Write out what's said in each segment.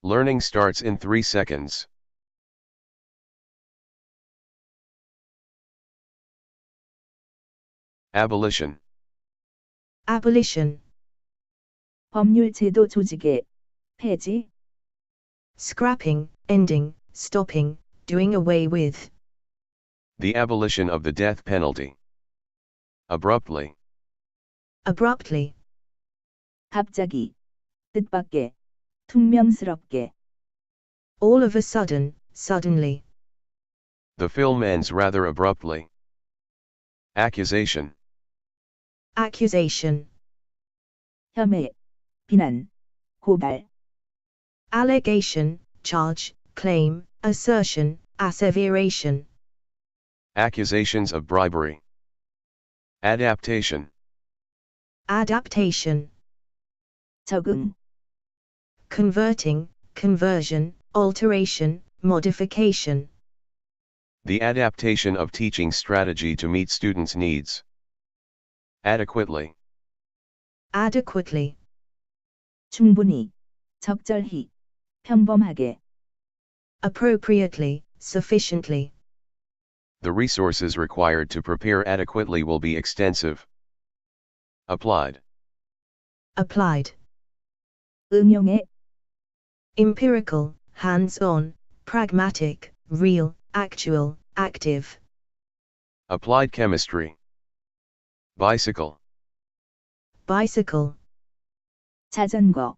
Learning starts in 3 seconds. Abolition. Abolition. 법률 제도 조직의 폐지. Scrapping, ending, stopping, doing away with. The abolition of the death penalty. Abruptly. Abruptly. 갑자기. 뜻밖의. 퉁명스럽게. All of a sudden, suddenly. The film ends rather abruptly. Accusation. Accusation. 혐의. 비난. 고발. Allegation, charge, claim, assertion, asseveration. Accusations of bribery. Adaptation. Adaptation. 적응. Converting, conversion, alteration, modification. The adaptation of teaching strategy to meet students' needs. Adequately. Adequately. 충분히. 적절히. 평범하게. Appropriately, sufficiently. The resources required to prepare adequately will be extensive. Applied. Applied. 응용해. Empirical, hands-on, pragmatic, real, actual, active. Applied chemistry. Bicycle. Bicycle. 자전거.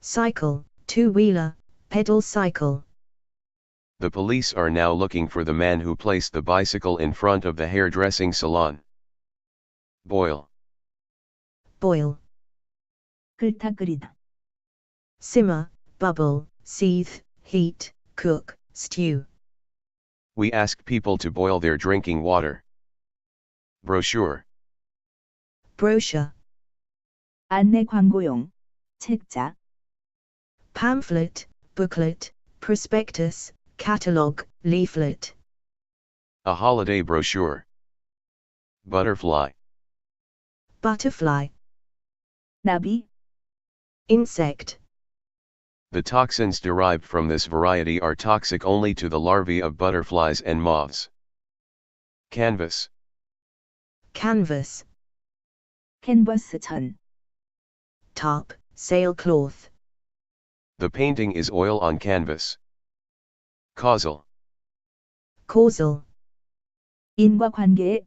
Cycle, two-wheeler, pedal cycle. The police are now looking for the man who placed the bicycle in front of the hairdressing salon. Boil. Boil. 끓다 끓이다. Simmer, bubble, seethe, heat, cook, stew. We ask people to boil their drinking water. Brochure. Brochure. 안내 광고용. 책자. Pamphlet, booklet, prospectus, catalogue, leaflet. A holiday brochure. Butterfly. Butterfly. 나비. Insect. The toxins derived from this variety are toxic only to the larvae of butterflies and moths. Canvas. Canvas. 캔버스 천. Tarp, sailcloth. The painting is oil on canvas. Causal. Causal. 인과관계.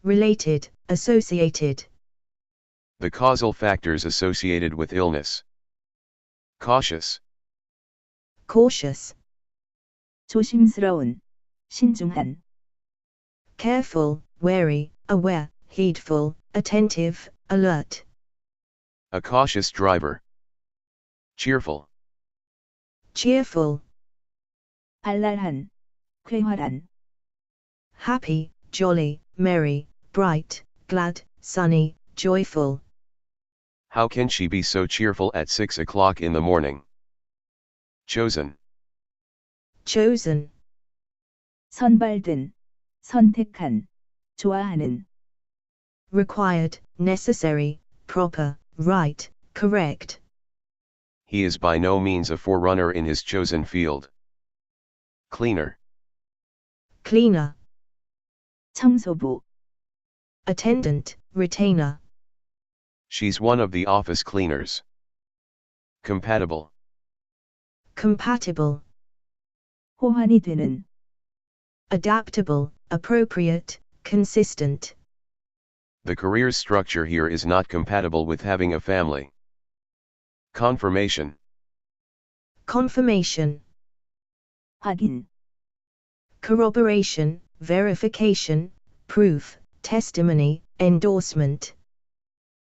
Related, associated. The causal factors associated with illness. Cautious. Cautious. 조심스러운. 신중한. Careful, wary, aware, heedful, attentive, alert. A cautious driver. Cheerful. Cheerful. 발랄한. 쾌활한. Happy, jolly, merry, bright, glad, sunny, joyful. How can she be so cheerful at 6 o'clock in the morning? Chosen. Chosen. 선발된. 선택한. 좋아하는. Required, necessary, proper, right, correct. He is by no means a forerunner in his chosen field. Cleaner. Cleaner. 청소부. Attendant, retainer. She's one of the office cleaners. Compatible. Compatible. 호환이 되는. Adaptable, appropriate, consistent. The career structure here is not compatible with having a family. Confirmation. Confirmation. 확인. Corroboration, verification, proof, testimony, endorsement.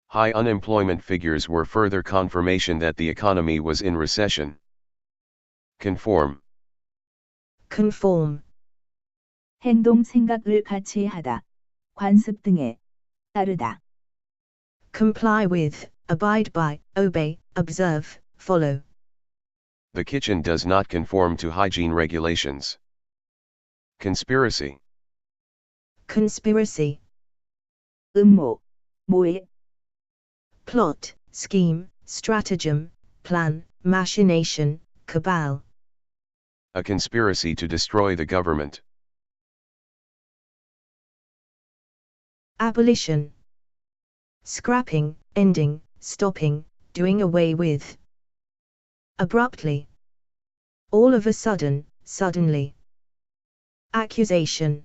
High unemployment figures were further confirmation that the economy was in recession. Conform. Conform. 행동 생각을 같이 하다. 관습 등에. 따르다. Comply with, abide by, obey, observe, follow. The kitchen does not conform to hygiene regulations. Conspiracy. Conspiracy. 음모. 모해. Plot, scheme, stratagem, plan, machination, cabal. A conspiracy to destroy the government. Abolition. Scrapping, ending, stopping, doing away with. Abruptly. All of a sudden, suddenly. Accusation.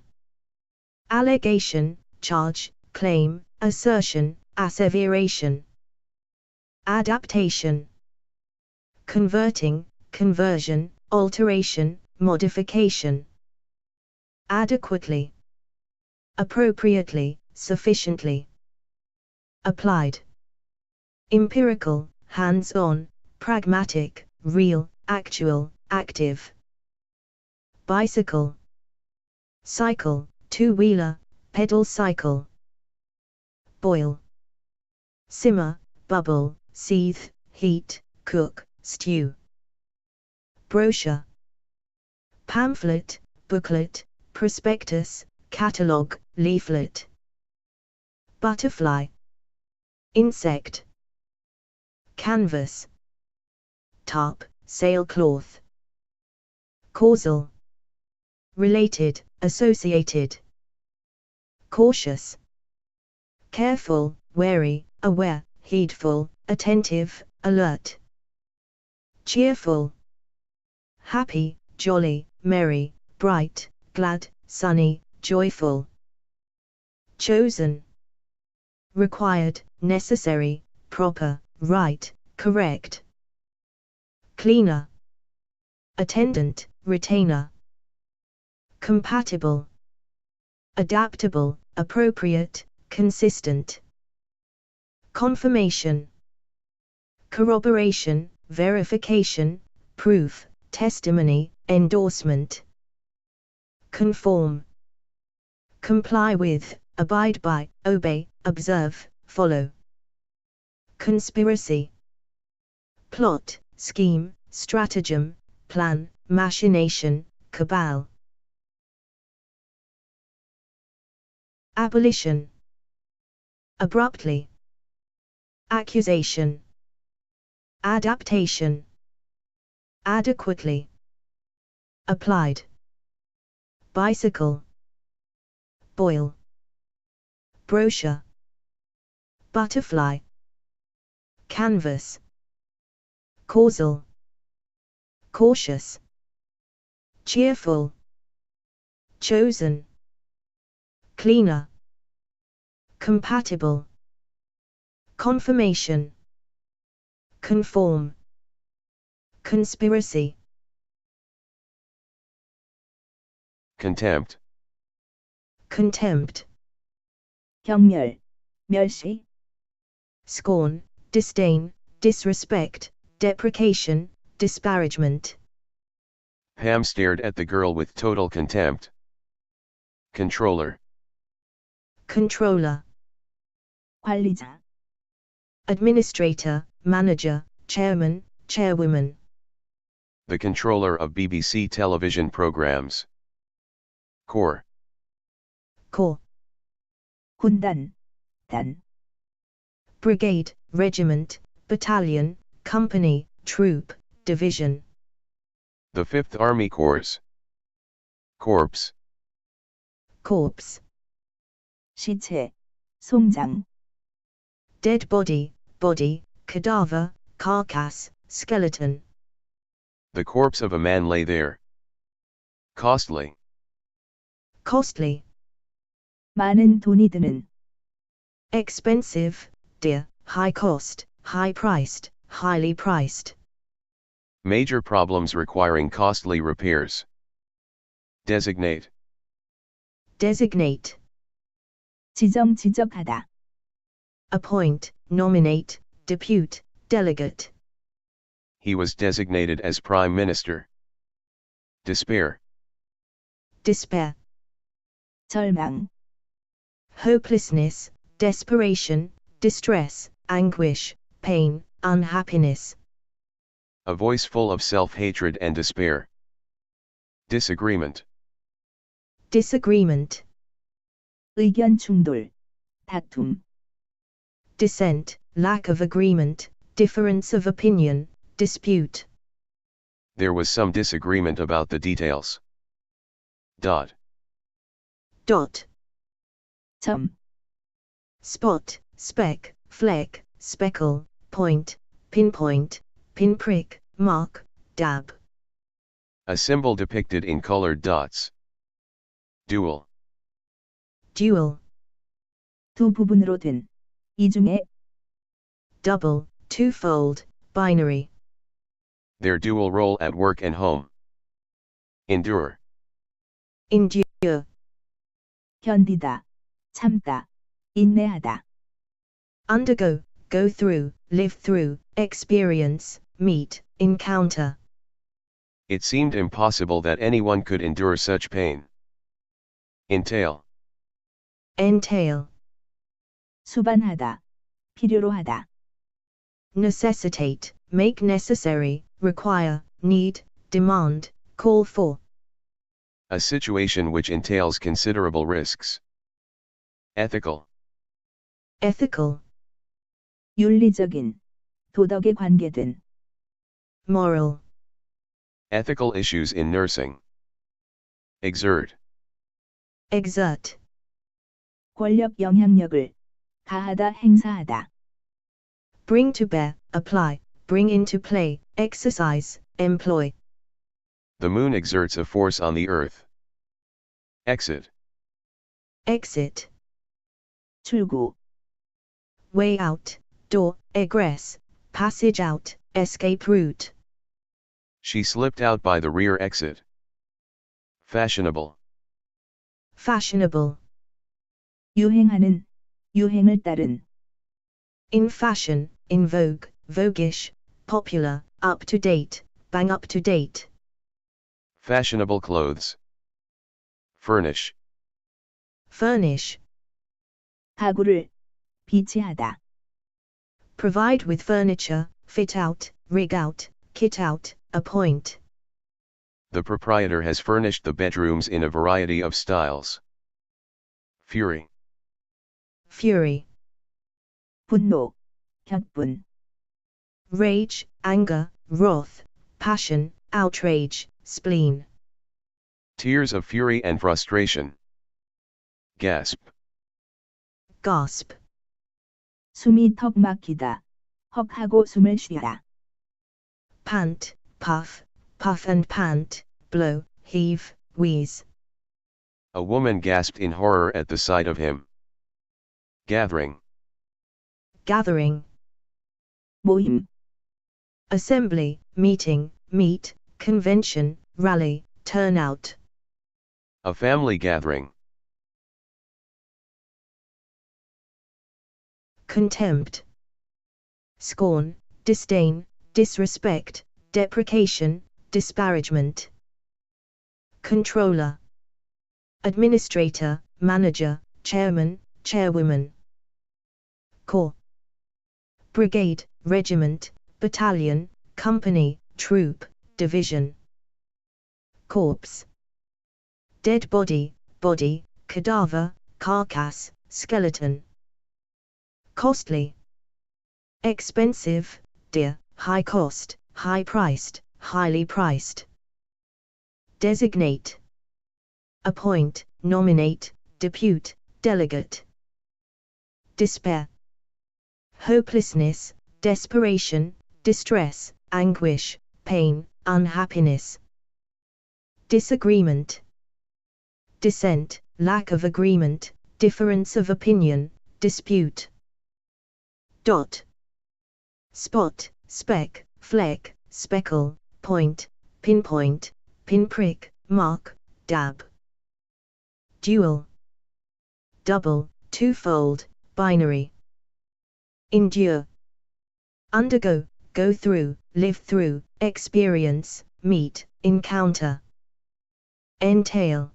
Allegation, charge, claim, assertion, asseveration. Adaptation. Converting, conversion, alteration, modification. Adequately. Appropriately, sufficiently. Applied. Empirical, hands-on, pragmatic, real, actual, active. Bicycle. Cycle, two-wheeler, pedal cycle. Boil. Simmer, bubble, seethe, heat, cook, stew. Brochure. Pamphlet, booklet, prospectus, catalogue, leaflet. Butterfly. Insect. Canvas. Tarp, sailcloth. Causal. Related, associated. Cautious. Careful, wary, aware, heedful, attentive, alert. Cheerful. Happy, jolly, merry, bright, glad, sunny, joyful. Chosen. Required, necessary, proper, right, correct. Cleaner. Attendant, retainer. Compatible. Adaptable, appropriate, consistent. Confirmation. Corroboration, verification, proof, testimony, endorsement. Conform. Comply with, abide by, obey, observe, follow. Conspiracy. Plot, scheme, stratagem, plan, machination, cabal. Abolition. Abruptly. Accusation. Adaptation. Adequately. Applied. Bicycle. Boil. Brochure. Butterfly. Canvas. Causal. Cautious. Cheerful. Chosen. Cleaner. Compatible. Confirmation. Conform. Conspiracy. Contempt. Contempt. 경멸, 멸시. Scorn, disdain, disrespect, deprecation, disparagement. Pam stared at the girl with total contempt. Controller. Controller. 관리자. Administrator, manager, chairman, chairwoman. The controller of BBC television programs. Corps. Corps. 군단, 단. Brigade, regiment, battalion, company, troop, division. The 5th Army Corps. Corpse. Corpse. 시체, 송장. Dead body, body, cadaver, carcass, skeleton. The corpse of a man lay there. Costly. Costly. 많은 돈이 드는. Expensive, dear, high cost, high priced, highly priced. Major problems requiring costly repairs. Designate. Designate. 지정 지적하다. Appoint, nominate, depute, delegate. He was designated as Prime Minister. Despair. Despair. 절망. Hopelessness, desperation, distress, anguish, pain, unhappiness. A voice full of self-hatred and despair. Disagreement. Disagreement. 의견 충돌. 다툼. Dissent, lack of agreement, difference of opinion, dispute. There was some disagreement about the details. Dot. Dot. 점, Spot, speck, fleck, speckle, point, pinpoint, pinprick, mark, dab. A symbol depicted in colored dots. Dual. Dual. 두 부분으로 된, 이 중에, Double, twofold, binary. Their dual role at work and home. Endure. Endure. 견디다, 참다, 인내하다. Undergo, go through, live through, experience, meet, encounter. It seemed impossible that anyone could endure such pain. Entail. Entail. 수반하다, 필요로 하다. Necessitate, make necessary, require, need, demand, call for. A situation which entails considerable risks. Ethical. Ethical. 윤리적인, 도덕에 관계된. Moral. Ethical issues in nursing. Exert. Exert. 권력 영향력을, 가하다 행사하다. Bring to bear, apply, bring into play, exercise, employ. The moon exerts a force on the earth. Exit. Exit. 출구, Way out, door, egress, passage out, escape route. She slipped out by the rear exit. Fashionable. Fashionable. 유행하는, 유행을 따른. In fashion, in vogue, voguish, popular, up to date, bang up to date. Fashionable clothes. Furnish. Furnish. 가구를, 비치하다. Provide with furniture, fit out, rig out, kit out, appoint. The proprietor has furnished the bedrooms in a variety of styles. Fury. Fury. 분노, 격분. Rage, anger, wrath, passion, outrage, spleen. Tears of fury and frustration. Gasp. Gasp. 숨이 턱 막히다. 헉하고 숨을 쉬다. Pant, puff, puff and pant, blow, heave, wheeze. A woman gasped in horror at the sight of him. Gathering. Gathering. 모임, Assembly, meeting, meet, convention, rally, turnout. A family gathering. Contempt. Scorn, disdain, disrespect, deprecation, disparagement. Controller. Administrator, manager, chairman, chairwoman. Corps. Brigade, regiment, battalion, company, troop, division. Corpse. Dead body, body, cadaver, carcass, skeleton. Costly. Expensive, dear, high cost, high priced, highly priced. Designate. Appoint, nominate, depute, delegate. Despair. Hopelessness, desperation, distress, anguish, pain, unhappiness. Disagreement. Dissent, lack of agreement, difference of opinion, dispute. Dot. Spot, speck, fleck, speckle, point, pinpoint, pinprick, mark, dab. Dual. Double, twofold, binary. Endure. Undergo, go through, live through, experience, meet, encounter. Entail.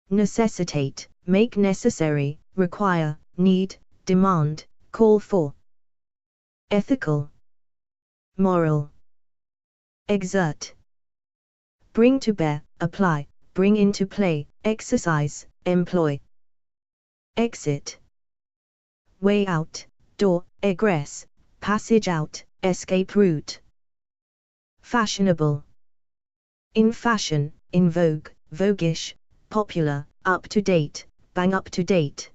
Necessitate, make necessary, require, need, demand, call for. Ethical. Moral. Exert. Bring to bear, apply, bring into play, exercise, employ. Exit. Way out, door, egress, passage out, escape route. fashionable. In fashion, in vogue, voguish, popular, up to date, bang up to date.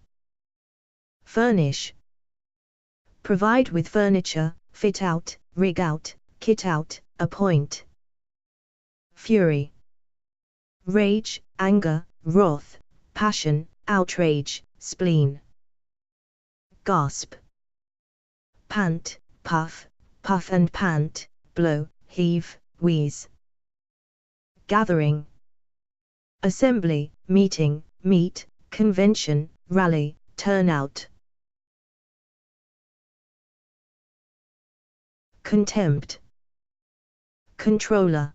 Furnish. Provide with furniture, fit out, rig out, kit out, appoint. Fury. Rage, anger, wrath, passion, outrage, spleen. Gasp. Pant, puff, puff and pant, blow, heave, wheeze. Gathering. Assembly, meeting, meet, convention, rally, turnout. Contempt. Controller.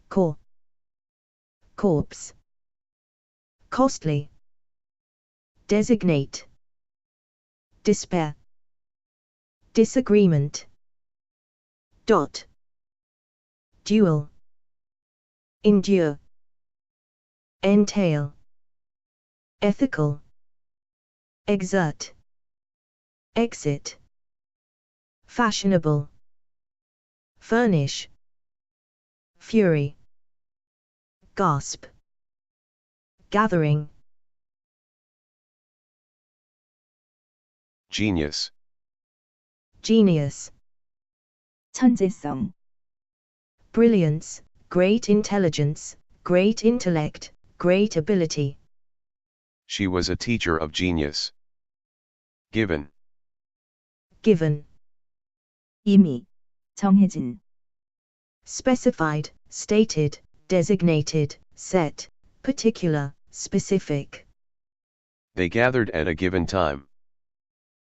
Core. Corpse. Costly. Designate. Despair. Disagreement. Dot. Duel. Endure. Entail. Ethical. Exert. Exit. Fashionable. Furnish. Fury. Gasp. Gathering. Genius. Genius. 천재성, Brilliance, great intelligence, great intellect, great ability. She was a teacher of genius. Given. Given. 이미, 정해진, Specified, stated, designated, set, particular, specific. They gathered at a given time.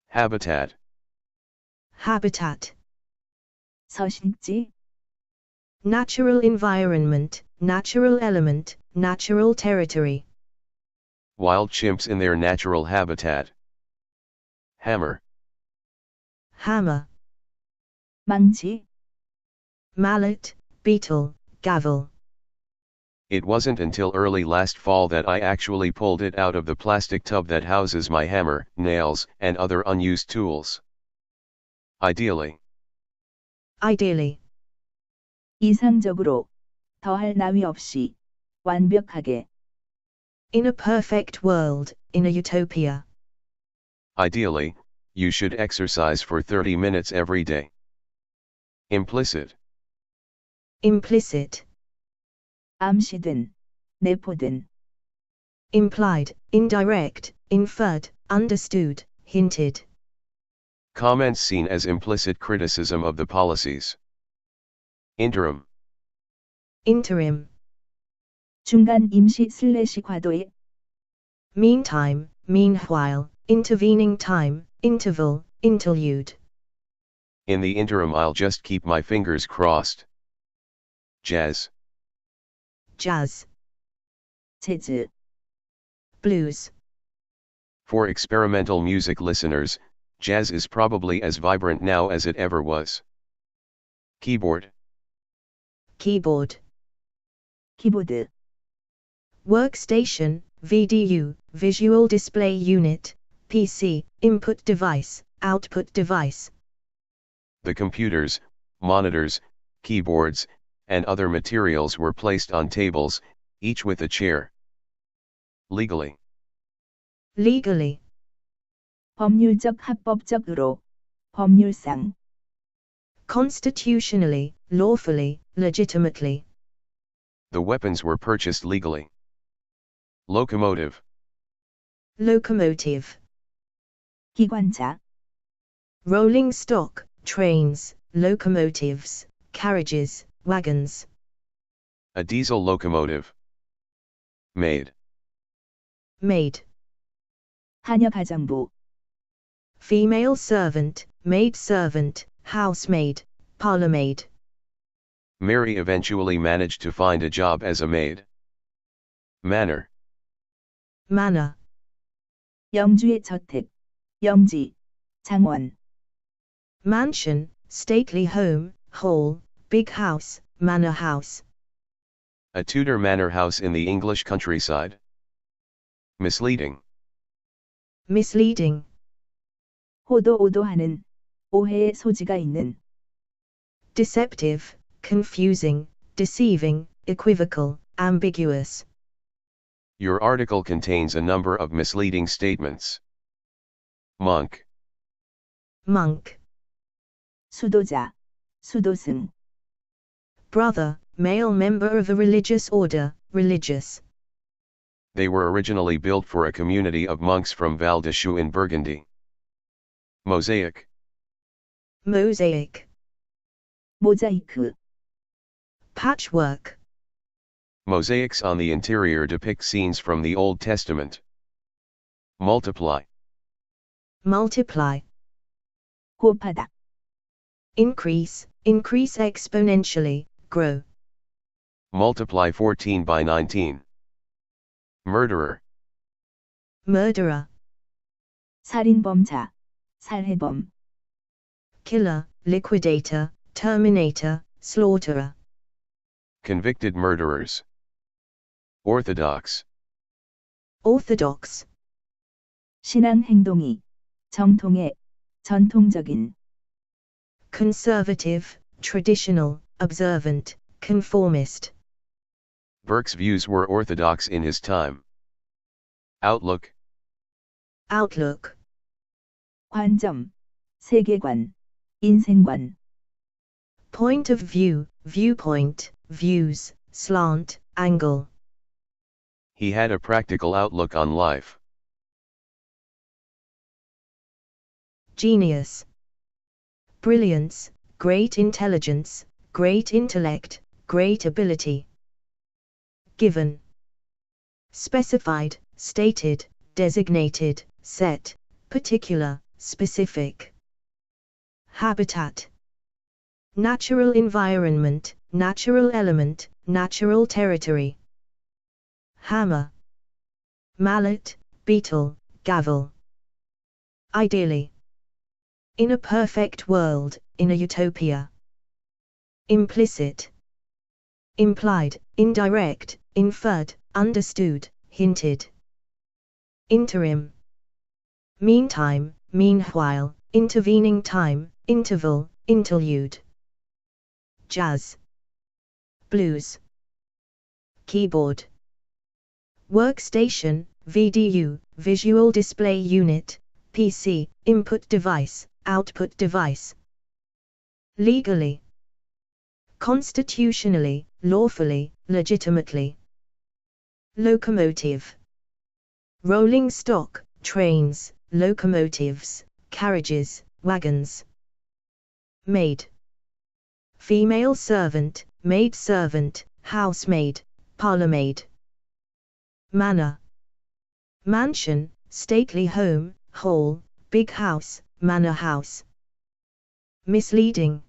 Habitat. Habitat. 서식지, Natural environment, natural element, natural territory. Wild chimps in their natural habitat. Hammer. Hammer. 망치, Mallet, beetle, gavel. It wasn't until early last fall that I actually pulled it out of the plastic tub that houses my hammer, nails, and other unused tools. Ideally. Ideally. 이상적으로, 더할 나위 없이, 완벽하게, In a perfect world, in a utopia. Ideally, you should exercise for 30 minutes every day. Implicit. Implicit. 암시된, 내포된, Implied, indirect, inferred, understood, hinted. Comments seen as implicit criticism of the policies. Interim. Interim. 중간 임시 슬래시 과도의, Meantime, meanwhile, intervening time, interval, interlude. In the interim I'll just keep my fingers crossed. Jazz. Jazz. 재즈, Blues. For experimental music listeners, jazz is probably as vibrant now as it ever was. Keyboard. Keyboard. 키보드, Workstation, VDU, Visual Display Unit, PC, Input Device, Output Device. The computers, monitors, keyboards, and other materials were placed on tables, each with a chair. Legally. Legally. 법률적 합법적으로, 법률상, Constitutionally, lawfully, legitimately. The weapons were purchased legally. Locomotive. Locomotive. 기관차, Rolling stock, trains, locomotives, carriages, wagons. A diesel locomotive. Maid. Maid. 하녀 가정부, Female servant, maid servant, housemaid, parlourmaid. Mary eventually managed to find a job as a maid. Manor. Manor. 영주의 저택, 영지, 장원, Mansion, stately home, hall, big house, manor house. A Tudor manor house in the English countryside. Misleading. Misleading. 호도하는, 오해의 소지가 있는, Deceptive, confusing, deceiving, equivocal, ambiguous. Your article contains a number of misleading statements. Monk, Monk. 수도자, 수도승. Brother, male member of a religious order, religious. They were originally built for a community of monks from Val de Choux in Burgundy. Mosaic, Mosaic. 모자이크. Patchwork. mosaics on the interior depict scenes from the Old Testament. Multiply, Multiply. 곱하다. Increase, increase exponentially, grow. multiply 14 by 19. Murderer, Murderer. 살인범자, 살해범. Killer, liquidator, terminator, slaughterer. convicted murderers. Orthodox, Orthodox. 신앙 행동이, 정통의, 전통적인. Conservative, traditional, observant, conformist. Burke's views were orthodox in his time. Outlook, Outlook. 관점, 세계관, 인생관. Point of view, viewpoint, views, slant, angle. he had a practical outlook on life. Genius. Brilliance, great intelligence, great intellect, great ability. Given. Specified, stated, designated, set, particular, specific. Habitat. Natural environment, natural element, natural territory. Hammer. Mallet, beetle, gavel. Ideally. In a perfect world, in a utopia. Implicit. Implied, indirect, inferred, understood, hinted. Interim. Meantime, meanwhile, intervening time, interval, interlude. Jazz. Blues. Keyboard. Workstation, VDU, Visual Display Unit, PC, Input Device, Output Device. Legally. Constitutionally, lawfully, legitimately. Locomotive. Rolling stock, trains, locomotives, carriages, wagons. Maid. Female servant, maid servant, housemaid, parlourmaid. Manor. Mansion, stately home, hall, big house, manor house. Misleading.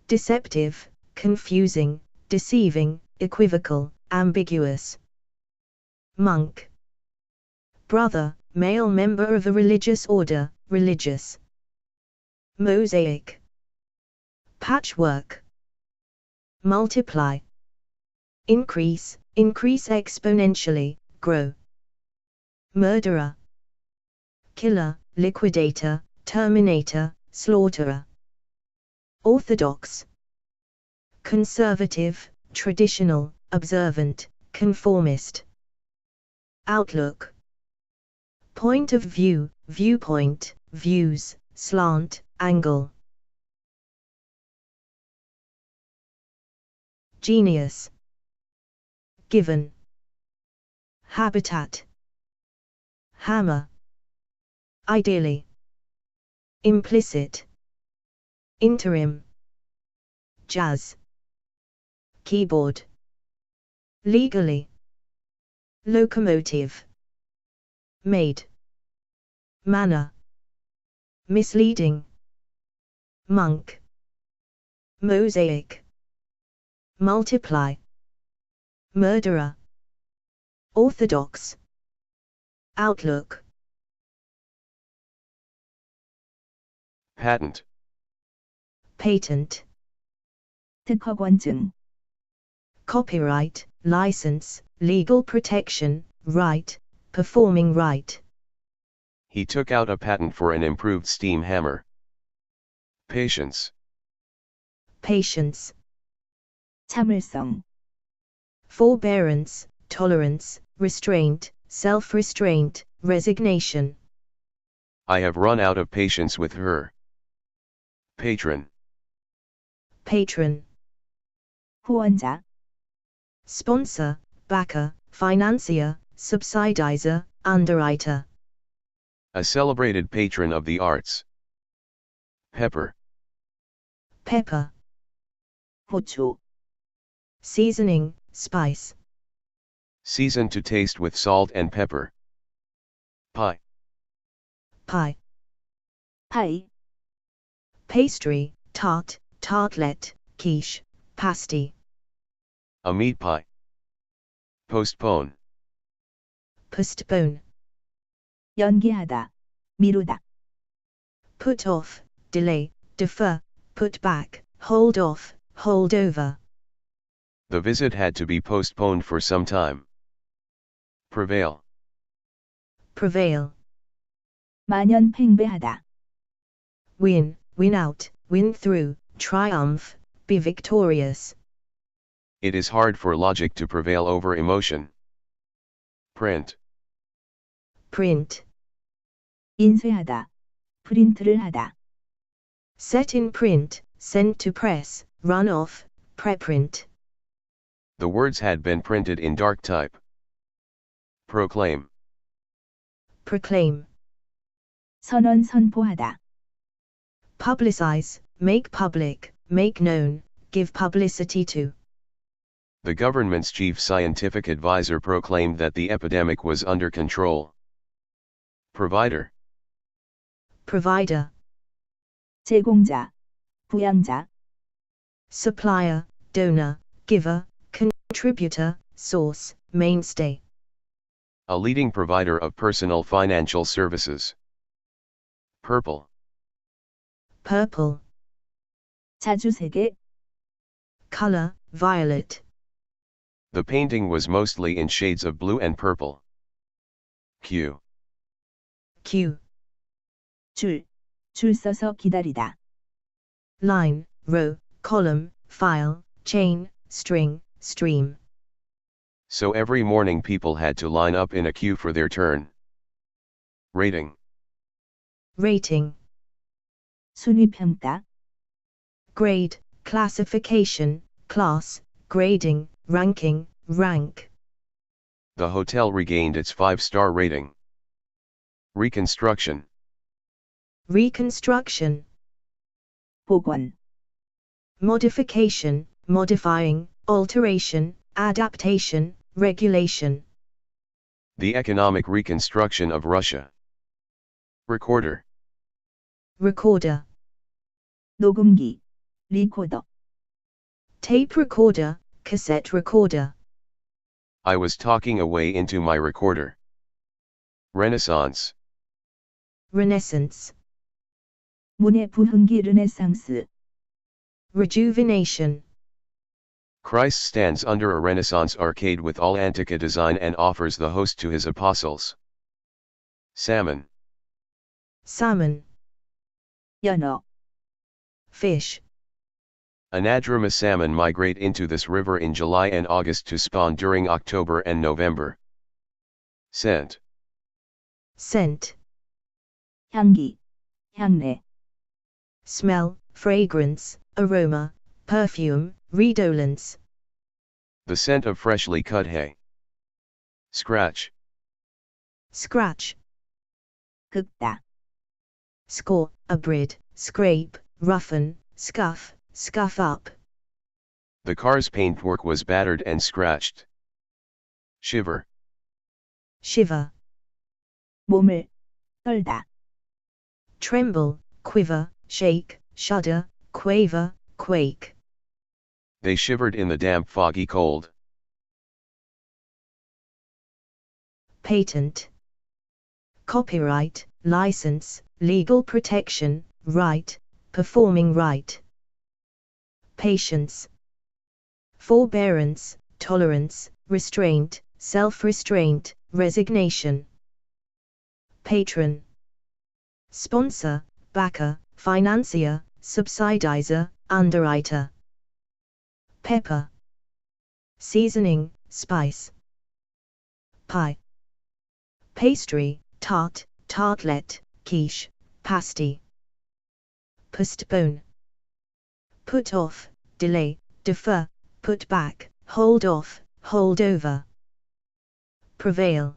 Deceptive, confusing, deceiving, equivocal, ambiguous. Monk. Brother, male member of a religious order, religious. Mosaic. Patchwork. Multiply. Increase, increase exponentially, grow. Murderer. Killer, liquidator, terminator, slaughterer. Orthodox. Conservative, traditional, observant, conformist. Outlook. Point of view, viewpoint, views, slant, angle. Genius. Given. Habitat. Hammer. Ideally. Implicit. Interim. Jazz. Keyboard. Legally. Locomotive. Maid. Manor. Misleading. Monk. Mosaic. Multiply. Murderer. Orthodox. Outlook. Patent, Patent. 특허권증. Copyright, license, legal protection, right, performing right. he took out a patent for an improved steam hammer. Patience, Patience. 참을성, forbearance, tolerance, restraint, self-restraint, resignation. I have run out of patience with her. Patron. Patron, 후원자, sponsor, backer, financier, subsidizer, underwriter. A celebrated patron of the arts. Pepper. Pepper, 후추, seasoning, spice. Season to taste with salt and pepper. Pie. Pie, 파이, pastry, tart, tartlet, quiche, pasty. A meat pie. Postpone. Postpone, 연기하다, 미루다, put off, delay, defer, put back, hold off, hold over. The visit had to be postponed for some time. Prevail. Prevail, 만연팽배하다, win, win out, win through, triumph, be victorious. It is hard for logic to prevail over emotion. Print. Print, 인쇄하다, 프린트를 하다, set in print, send to press, run off, preprint. The words had been printed in dark type. Proclaim. Proclaim, 선언 선포하다, publicize, make public, make known, give publicity to. The government's chief scientific advisor proclaimed that the epidemic was under control. Provider. Provider, 제공자, 부양자, supplier, donor, giver, contributor, source, mainstay. A leading provider of personal financial services. Purple. Purple, 자주색의, color, violet. The painting was mostly in shades of blue and purple. Queue. Queue, 줄 서서 기다리다, line, row, column, file, chain, string, stream. So every morning people had to line up in a queue for their turn. Rating. Rating, 순위평가, grade, classification, class, grading, ranking, rank. The hotel regained its 5-star rating. Reconstruction. Reconstruction, 복원, modification, modifying, alteration, adaptation, regulation. The economic reconstruction of Russia. Recorder. Recorder, 녹음기, 리코더, tape recorder, cassette recorder. I was talking away into my recorder. Renaissance. Renaissance, 문의 부흥기 르네상스, rejuvenation. Christ stands under a Renaissance arcade with all Antica design and offers the host to his apostles. Salmon. Salmon, 연어, fish. Anadromous salmon migrate into this river in July and August to spawn during October and November. Scent. Scent, 향기, 향내, smell, fragrance, aroma, perfume, redolence. The scent of freshly cut hay. Scratch. Scratch, 긁다, score, abrid, scrape, roughen, scuff, scuff up. The car's paintwork was battered and scratched. Shiver. Shiver, 몸을, 떨다, tremble, quiver, shake, shudder, quaver, quake. They shivered in the damp foggy cold. Patent, copyright, license, legal protection, right, performing right. Patience, forbearance, tolerance, restraint, self-restraint, resignation. Patron, sponsor, backer, financier, subsidizer, underwriter. Pepper, seasoning, spice. Pie, pastry, tart, tartlet, quiche, pasty. Postpone, put off, delay, defer, put back, hold off, hold over. Prevail,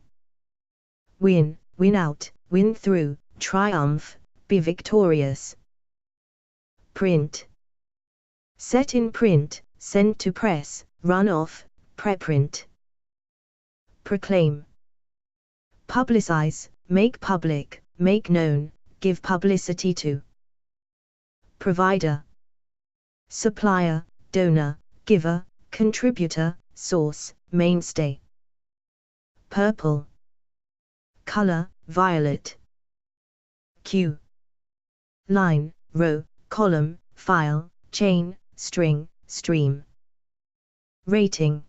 win, win out, win through, triumph, be victorious. Print, set in print, send to press, run off, preprint. Proclaim, publicize, make public, make known, give publicity to. Provider, supplier, donor, giver, contributor, source, mainstay. Purple, color, violet. Queue, line, row, column, file, chain, string, stream. Rating,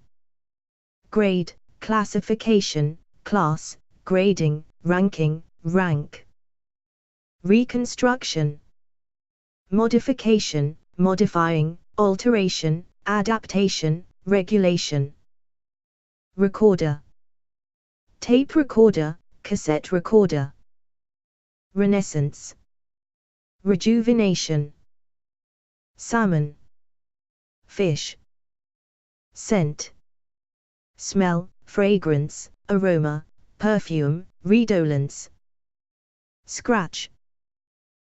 grade, classification, class, grading, ranking, rank. Reconstruction, modification, modifying, alteration, adaptation, regulation. Recorder, tape recorder, cassette recorder. Renaissance, rejuvenation. Salmon, fish. Scent, smell, fragrance, aroma, perfume, redolence. Scratch,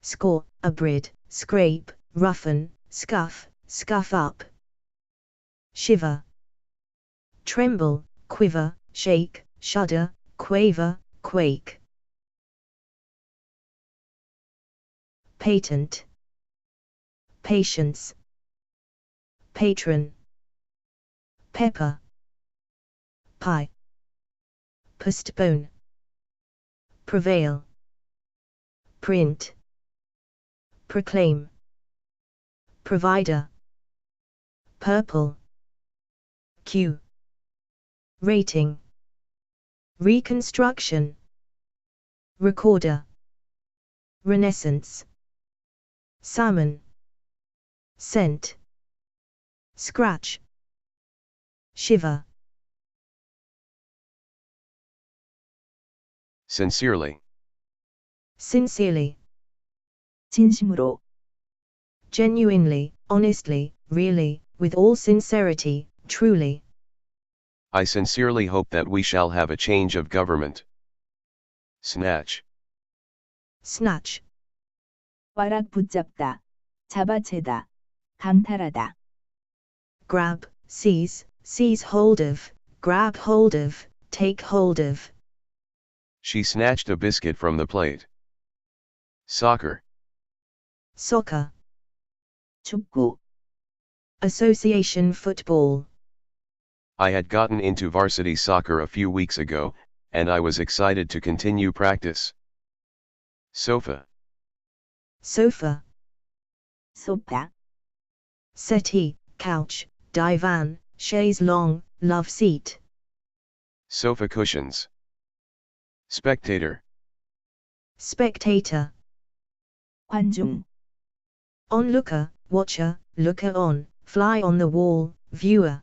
score, abrid, scrape, roughen, scuff, scuff up. Shiver, tremble, quiver, shake, shudder, quaver, quake. Patent, patience. Patron, pepper. Pie, postpone. Prevail, print. Proclaim, provider. Purple, queue. Rating, reconstruction. Recorder, renaissance. Salmon, scent. Scratch, shiver. Sincerely. Sincerely, 진심으로, genuinely, honestly, really, with all sincerity, truly. I sincerely hope that we shall have a change of government. Snatch, Snatch, 와락 붙잡다, 잡아채다, 강탈하다. grab, seize, seize hold of, grab hold of, take hold of. she snatched a biscuit from the plate. Soccer, Soccer, 축구, association football. I had gotten into varsity soccer a few weeks ago, and I was excited to continue practice. Sofa, Sofa, 소파, settee, couch, divan, chaise longue, love seat. sofa cushions. Spectator, Spectator, 관중, onlooker, watcher, looker on, fly on the wall, viewer.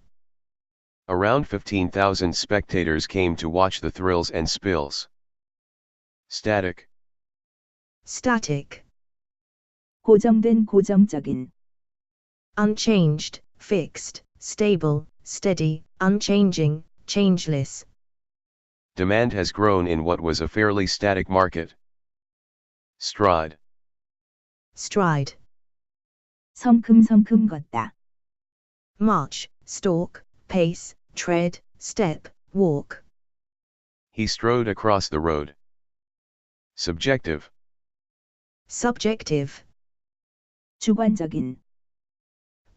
around 15,000 spectators came to watch the thrills and spills. Static, Static, 고정된 고정적인, unchanged, fixed, stable, steady, unchanging, changeless. demand has grown in what was a fairly static market. Stride, Stride, 성큼성큼 걷다, march, stalk, pace, tread, step, walk. he strode across the road. Subjective, Subjective, 주관적인,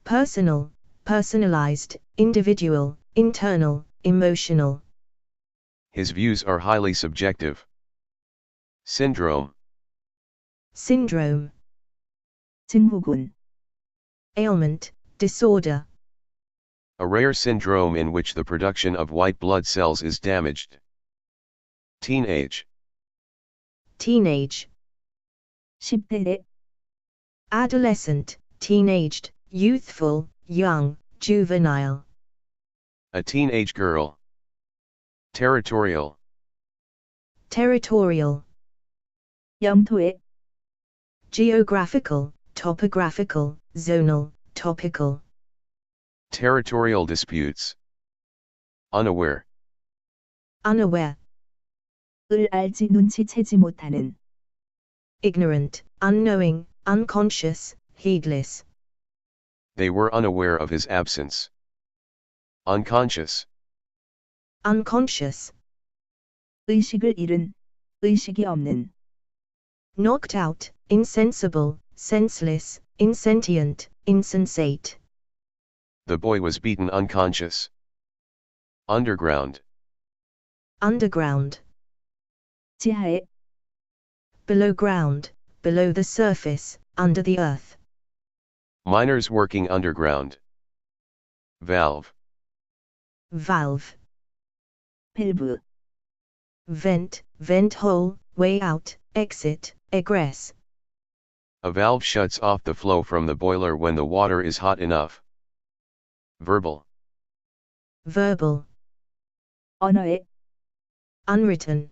personal, personalized, individual, internal, emotional. his views are highly subjective. Syndrome, Syndrome, 증후군, ailment, disorder. a rare syndrome in which the production of white blood cells is damaged. Teenage, Teenage, 10대, adolescent, teenaged, youthful, young, juvenile. A teenage girl. Territorial. territorial, 영토의, geographical, topographical, zonal, topical, Territorial disputes. Unaware. unaware, 을 알지 눈치채지 못하는, ignorant, unknowing, unconscious, heedless, They were unaware of his absence. Unconscious. unconscious, 의식을 잃은, 의식이 없는, knocked out, insensible, senseless, insentient, insensate, The boy was beaten unconscious. Underground. underground, 지하에, below ground, below the surface, under the earth, Miners working underground. Valve. valve, 밸브, vent, vent hole, way out, exit, egress, A valve shuts off the flow from the boiler when the water is hot enough. Verbal. verbal, 언어의, unwritten,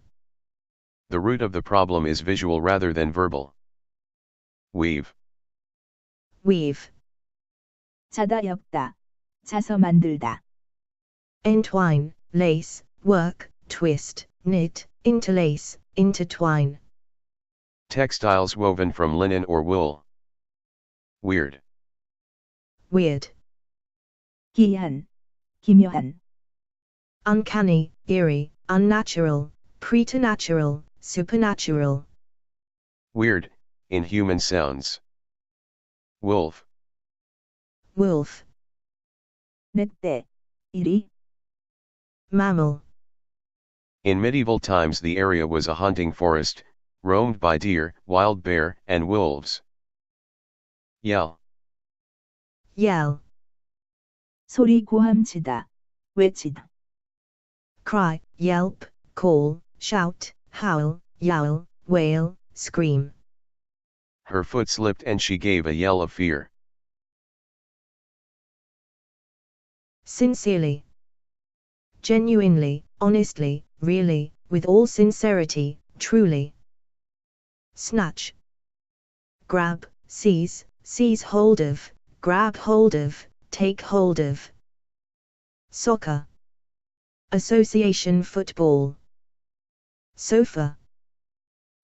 The root of the problem is visual rather than verbal. Weave. weave, 자다 엮다, 자서 만들다, entwine, lace, work, twist, knit, interlace, intertwine, Textiles woven from linen or wool. Weird. weird, 기이한, 기묘한, uncanny, eerie, unnatural, preternatural, supernatural, Weird, inhuman sounds. Wolf. wolf, 늑대, 이리, mammal, In medieval times the area was a hunting forest, roamed by deer, wild bear, and wolves. Yell. yell, 소리 고함치다, 외치다, cry, yelp, call, shout, howl, yowl, wail, scream, Her foot slipped and she gave a yell of fear. sincerely, genuinely, honestly, really, with all sincerity, truly, snatch, grab, seize, seize hold of, grab hold of, take hold of, soccer, association football, sofa,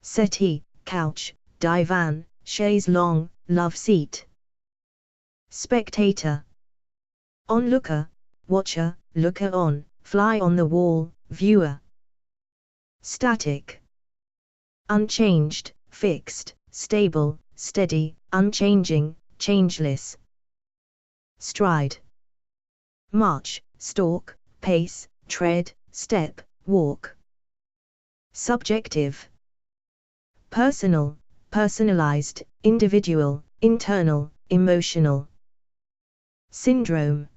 settee, couch, divan, chaise longue, love seat, spectator, onlooker, watcher, looker on, fly on the wall, viewer, static, unchanged, fixed, stable, steady, unchanging, changeless, stride, march, stalk, pace, tread, step, walk, subjective, personal, personalized, individual, internal, emotional, syndrome,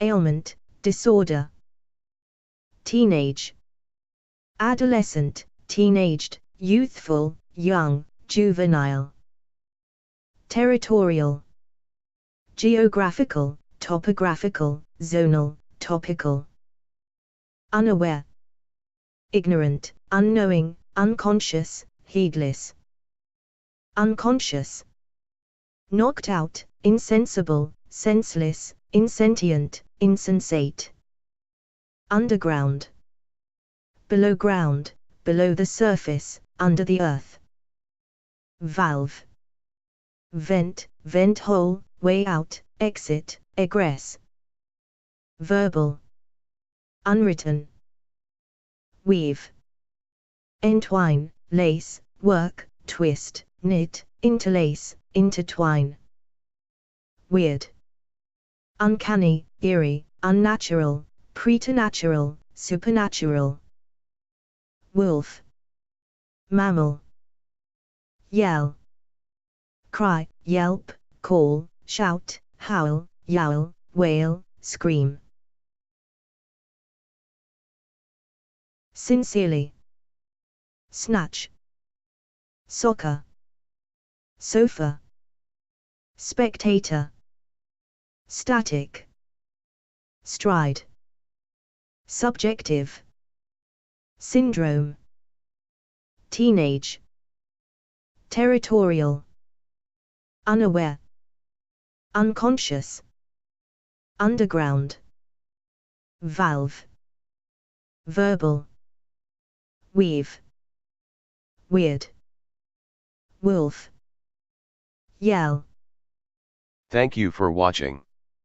ailment, disorder, teenage, adolescent, teenaged, youthful, young, juvenile, territorial, geographical, topographical, zonal, topical, unaware, ignorant, unknowing, unconscious, heedless, unconscious, knocked out, insensible, senseless, insentient, insensate, underground, below ground, below the surface, under the earth, valve, vent, vent hole, way out, exit, egress, verbal, unwritten, weave, entwine, lace, work, twist, knit, interlace, intertwine, weird, uncanny, eerie, unnatural, preternatural, supernatural, wolf, mammal, yell, cry, yelp, call, shout, howl, yowl, wail, scream, sincerely, snatch, soccer, sofa, spectator, static, stride, subjective, syndrome, teenage, territorial, unaware, unconscious, underground, valve, verbal, weave, weird, wolf, yell. Thank you for watching.